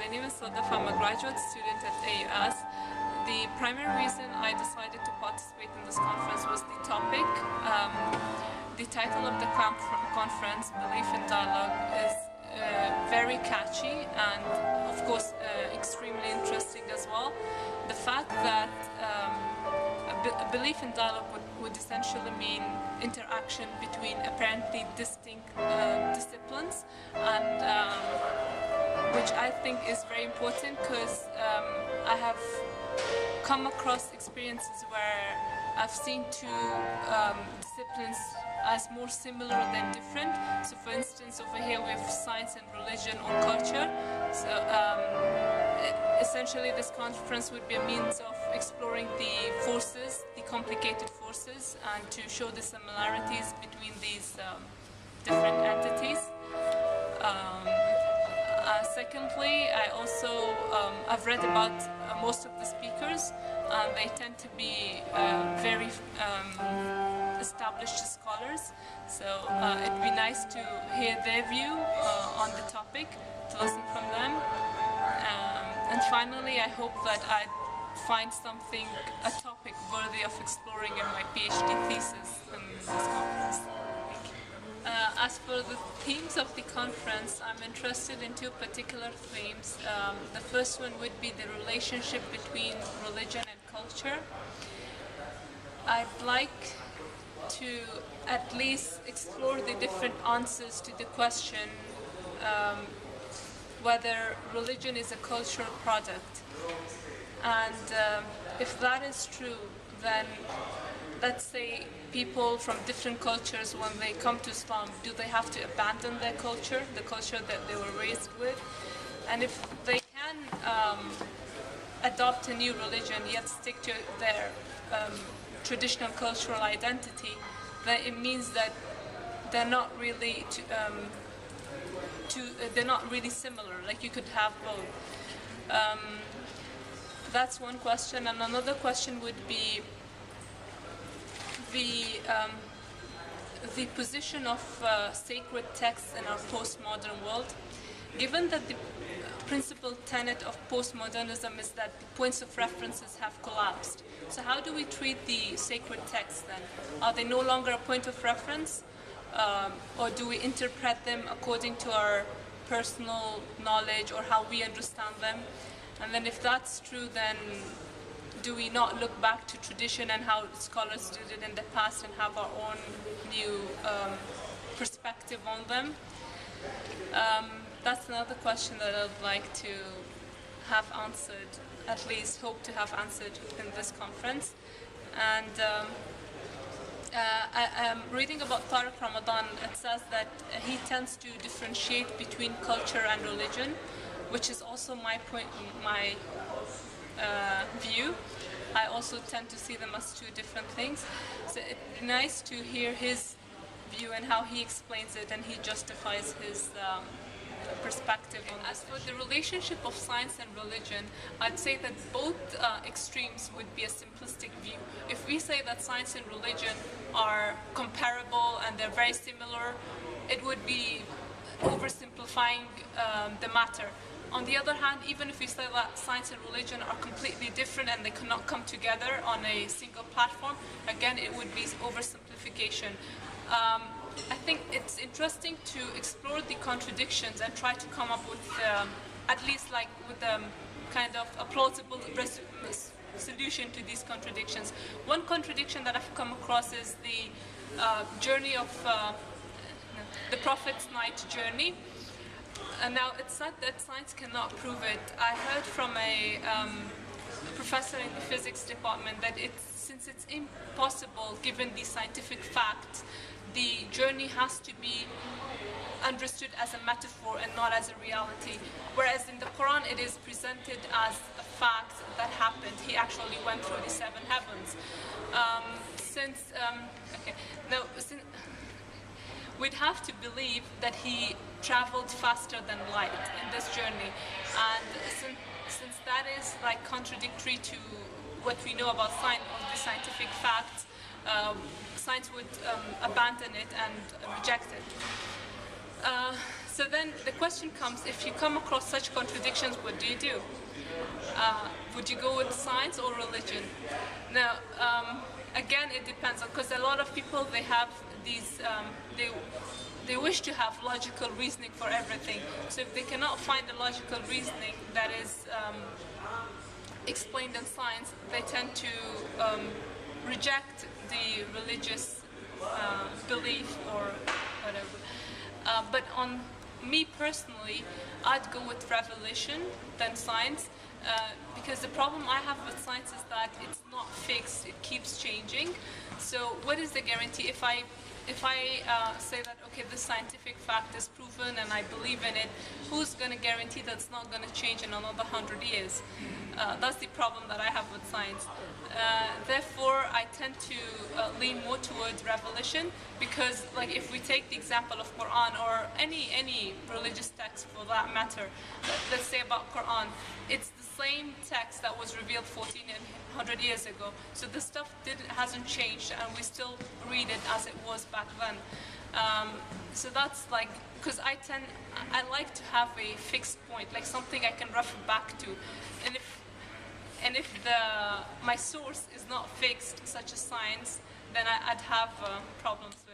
My name is Sadaf. I'm a graduate student at AUS. The primary reason I decided to participate in this conference was the topic. The title of the conference, Belief in Dialogue, is very catchy and, of course, extremely interesting as well. The fact that a belief in dialogue would essentially mean interaction between apparently distinct disciplines, and which I think is very important because I have come across experiences where I've seen two disciplines as more similar than different. So for instance, over here we have science and religion or culture. So essentially this conference would be a means of exploring the forces, the complicated forces, and to show the similarities between these different entities. Secondly, I've read about most of the speakers, and they tend to be very established scholars. So it'd be nice to hear their view on the topic, to listen from them. And finally, I hope that I find a topic worthy of exploring in my PhD thesis in this conference. As for the themes of the conference, I'm interested in two particular themes. The first one would be the relationship between religion and culture. I'd like to at least explore the different answers to the question whether religion is a cultural product. And if that is true, then let's say people from different cultures, when they come to Islam, do they have to abandon their culture, the culture that they were raised with? And if they can adopt a new religion yet stick to their traditional cultural identity, then it means that they're not really they're not really similar. Like, you could have both. That's one question, and another question would be the position of sacred texts in our postmodern world. Given that the principal tenet of postmodernism is that the points of references have collapsed, so how do we treat the sacred texts then? Are they no longer a point of reference, or do we interpret them according to our personal knowledge or how we understand them? And then if that's true, then do we not look back to tradition and how scholars did it in the past and have our own new perspective on them? That's another question that I'd like to have answered, at least hope to have answered in this conference. And I'm reading about Tariq Ramadan. It says that he tends to differentiate between culture and religion, which is also my view. I also tend to see them as two different things. So it'd be nice to hear his view and how he explains it and he justifies his perspective on this. As for the relationship of science and religion, I'd say that both extremes would be a simplistic view. If we say that science and religion are comparable and they're very similar, it would be oversimplifying the matter. On the other hand, even if we say that science and religion are completely different and they cannot come together on a single platform, again, it would be oversimplification. I think it's interesting to explore the contradictions and try to come up with, at least with kind of a plausible solution to these contradictions. One contradiction that I've come across is the journey of the Prophet's night journey. And now it's said that science cannot prove it. I heard from a professor in the physics department that since it's impossible given the scientific facts, the journey has to be understood as a metaphor and not as a reality. Whereas in the Quran it is presented as a fact that happened. He actually went through the 7 heavens. We'd have to believe that he traveled faster than light in this journey, and since that is contradictory to what we know about science or the scientific facts, science would abandon it and reject it. So then the question comes, if you come across such contradictions, what do? Would you go with science or religion? Now, again, it depends, because a lot of people, they have these, they wish to have logical reasoning for everything. So if they cannot find the logical reasoning that is explained in science, they tend to reject the religious belief or whatever. But on me personally, I'd go with revelation than science, because the problem I have with science is that it's not fixed, it keeps changing. So what is the guarantee? If I say that, okay, this scientific fact is proven and I believe in it, who's going to guarantee that it's not going to change in another 100 years? That's the problem that I have with science. Therefore, I tend to lean more towards revelation, because, like, if we take the example of Quran or any religious text for that matter, let's say about Quran, it's the same text that was revealed 1400 years ago. So the stuff hasn't changed, and we still read it as it was back then. So that's like, because I like to have a fixed point, like something I can refer back to, and if my source is not fixed, such as science, then I'd have problems with